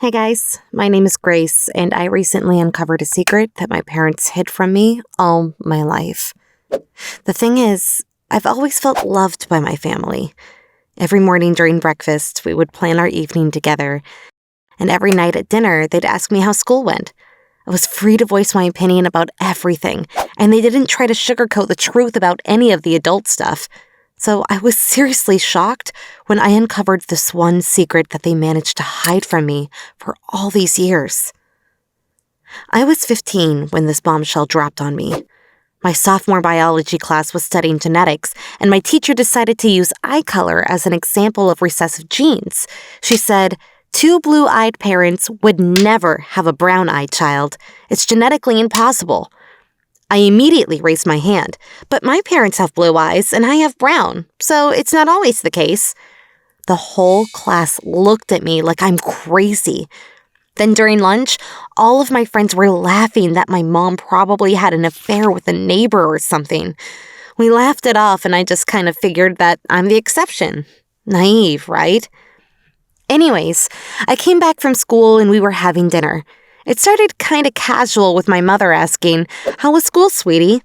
Hey guys, my name is Grace, and I recently uncovered a secret that my parents hid from me all my life. The thing is, I've always felt loved by my family. Every morning during breakfast, we would plan our evening together, and every night at dinner, they'd ask me how school went. I was free to voice my opinion about everything, and they didn't try to sugarcoat the truth about any of the adult stuff. So I was seriously shocked when I uncovered this one secret that they managed to hide from me for all these years. I was 15 when this bombshell dropped on me. My sophomore biology class was studying genetics, and my teacher decided to use eye color as an example of recessive genes. She said, "Two blue-eyed parents would never have a brown-eyed child. It's genetically impossible." I immediately raised my hand, but my parents have blue eyes and I have brown, so it's not always the case. The whole class looked at me like I'm crazy. Then during lunch, all of my friends were laughing that my mom probably had an affair with a neighbor or something. We laughed it off and I just kind of figured that I'm the exception. Naive, right? Anyways, I came back from school and we were having dinner. It started kind of casual with my mother asking, "How was school, sweetie?"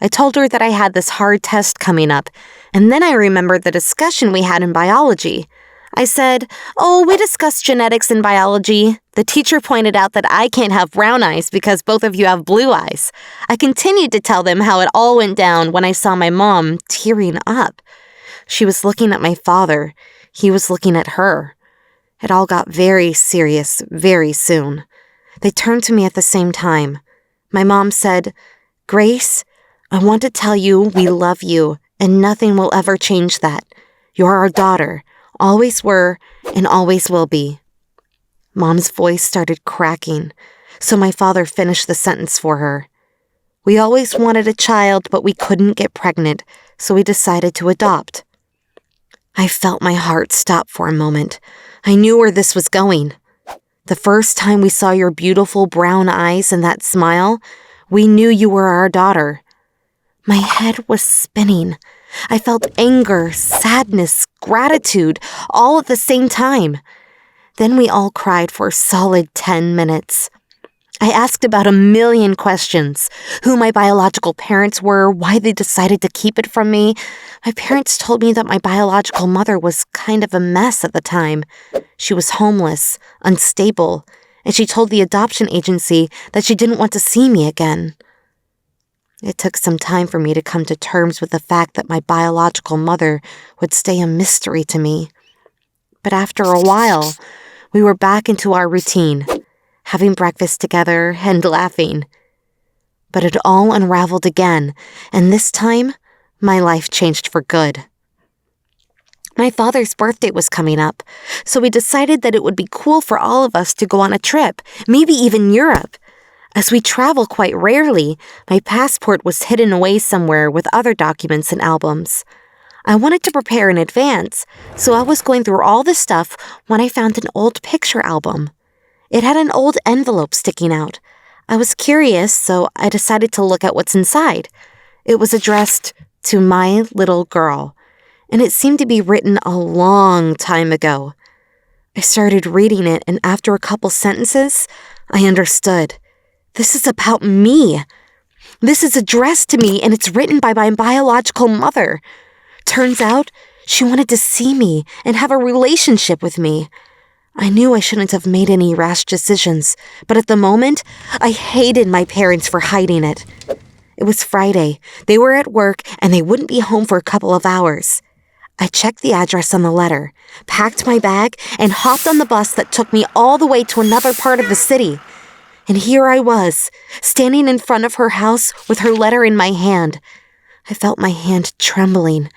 I told her that I had this hard test coming up, and then I remembered the discussion we had in biology. I said, "Oh, we discussed genetics in biology. The teacher pointed out that I can't have brown eyes because both of you have blue eyes." I continued to tell them how it all went down when I saw my mom tearing up. She was looking at my father. He was looking at her. It all got very serious very soon. They turned to me at the same time. My mom said, "Grace, I want to tell you we love you, and nothing will ever change that. You're our daughter, always were, and always will be." Mom's voice started cracking, so my father finished the sentence for her. "We always wanted a child, but we couldn't get pregnant, so we decided to adopt." I felt my heart stop for a moment. I knew where this was going. The first time we saw your beautiful brown eyes and that smile, we knew you were our daughter. My head was spinning. I felt anger, sadness, gratitude, all at the same time. Then we all cried for a solid 10 minutes. I asked about a million questions: who my biological parents were, why they decided to keep it from me. My parents told me that my biological mother was kind of a mess at the time. She was homeless, unstable, and she told the adoption agency that she didn't want to see me again. It took some time for me to come to terms with the fact that my biological mother would stay a mystery to me. But after a while, we were back into our routine, having breakfast together and laughing. But it all unraveled again, and this time, my life changed for good. My father's birthday was coming up, so we decided that it would be cool for all of us to go on a trip, maybe even Europe. As we travel quite rarely, my passport was hidden away somewhere with other documents and albums. I wanted to prepare in advance, so I was going through all this stuff when I found an old picture album. It had an old envelope sticking out. I was curious, so I decided to look at what's inside. It was addressed to my little girl, and it seemed to be written a long time ago. I started reading it, and after a couple sentences, I understood. This is about me. This is addressed to me, and it's written by my biological mother. Turns out, she wanted to see me and have a relationship with me. I knew I shouldn't have made any rash decisions, but at the moment, I hated my parents for hiding it. It was Friday. They were at work, and they wouldn't be home for a couple of hours. I checked the address on the letter, packed my bag, and hopped on the bus that took me all the way to another part of the city. And here I was, standing in front of her house with her letter in my hand. I felt my hand trembling,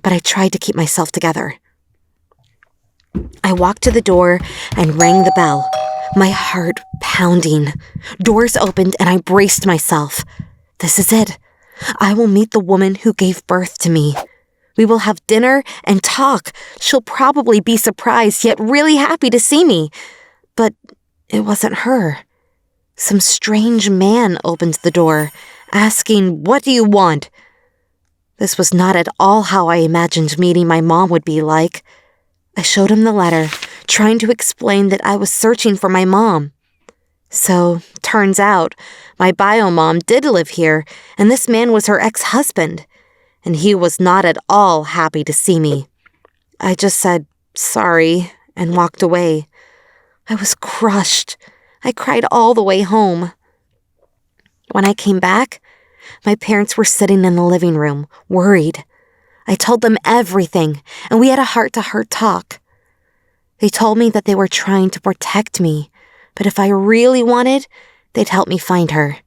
but I tried to keep myself together. I walked to the door and rang the bell, my heart pounding. Doors opened and I braced myself. This is it. I will meet the woman who gave birth to me. We will have dinner and talk. She'll probably be surprised yet really happy to see me. But it wasn't her. Some strange man opened the door, asking, "What do you want?" This was not at all how I imagined meeting my mom would be like. I showed him the letter, trying to explain that I was searching for my mom. So, turns out, my bio mom did live here, and this man was her ex-husband, and he was not at all happy to see me. I just said, sorry, and walked away. I was crushed. I cried all the way home. When I came back, my parents were sitting in the living room, worried. I told them everything, and we had a heart-to-heart talk. They told me that they were trying to protect me, but if I really wanted, they'd help me find her.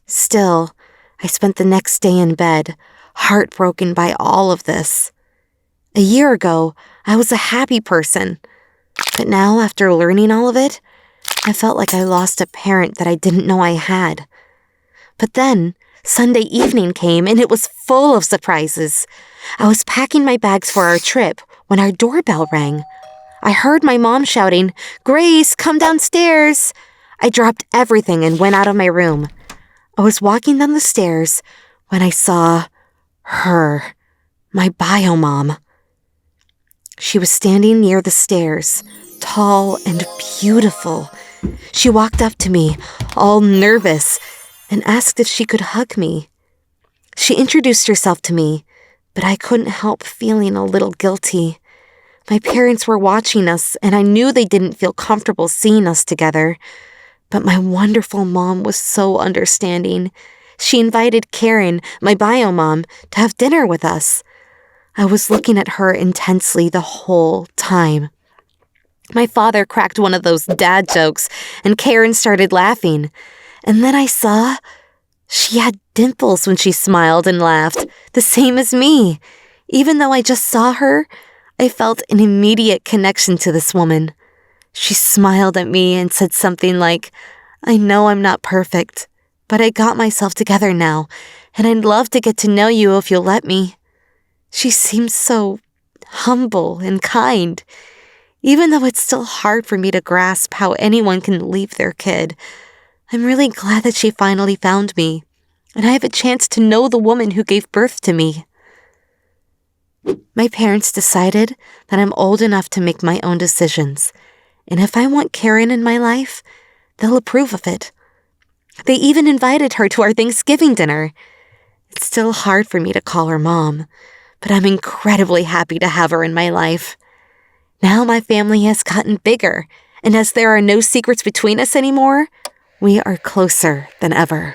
Still, I spent the next day in bed, heartbroken by all of this. A year ago, I was a happy person, but now, after learning all of it, I felt like I lost a parent that I didn't know I had. But then, Sunday evening came and it was full of surprises. I was packing my bags for our trip when our doorbell rang. I heard my mom shouting, "Grace, come downstairs!" I dropped everything and went out of my room. I was walking down the stairs when I saw her, my bio mom. She was standing near the stairs, tall and beautiful. She walked up to me, all nervous, and asked if she could hug me. She introduced herself to me, but I couldn't help feeling a little guilty. My parents were watching us, and I knew they didn't feel comfortable seeing us together. But my wonderful mom was so understanding. She invited Karen, my bio mom, to have dinner with us. I was looking at her intensely the whole time. My father cracked one of those dad jokes, and Karen started laughing. And then I saw she had dimples when she smiled and laughed, the same as me. Even though I just saw her, I felt an immediate connection to this woman. She smiled at me and said something like, "I know I'm not perfect, but I got myself together now, and I'd love to get to know you if you'll let me." She seemed so humble and kind. Even though it's still hard for me to grasp how anyone can leave their kid, I'm really glad that she finally found me, and I have a chance to know the woman who gave birth to me. My parents decided that I'm old enough to make my own decisions, and if I want Karen in my life, they'll approve of it. They even invited her to our Thanksgiving dinner. It's still hard for me to call her mom, but I'm incredibly happy to have her in my life. Now my family has gotten bigger, and as there are no secrets between us anymore, we are closer than ever.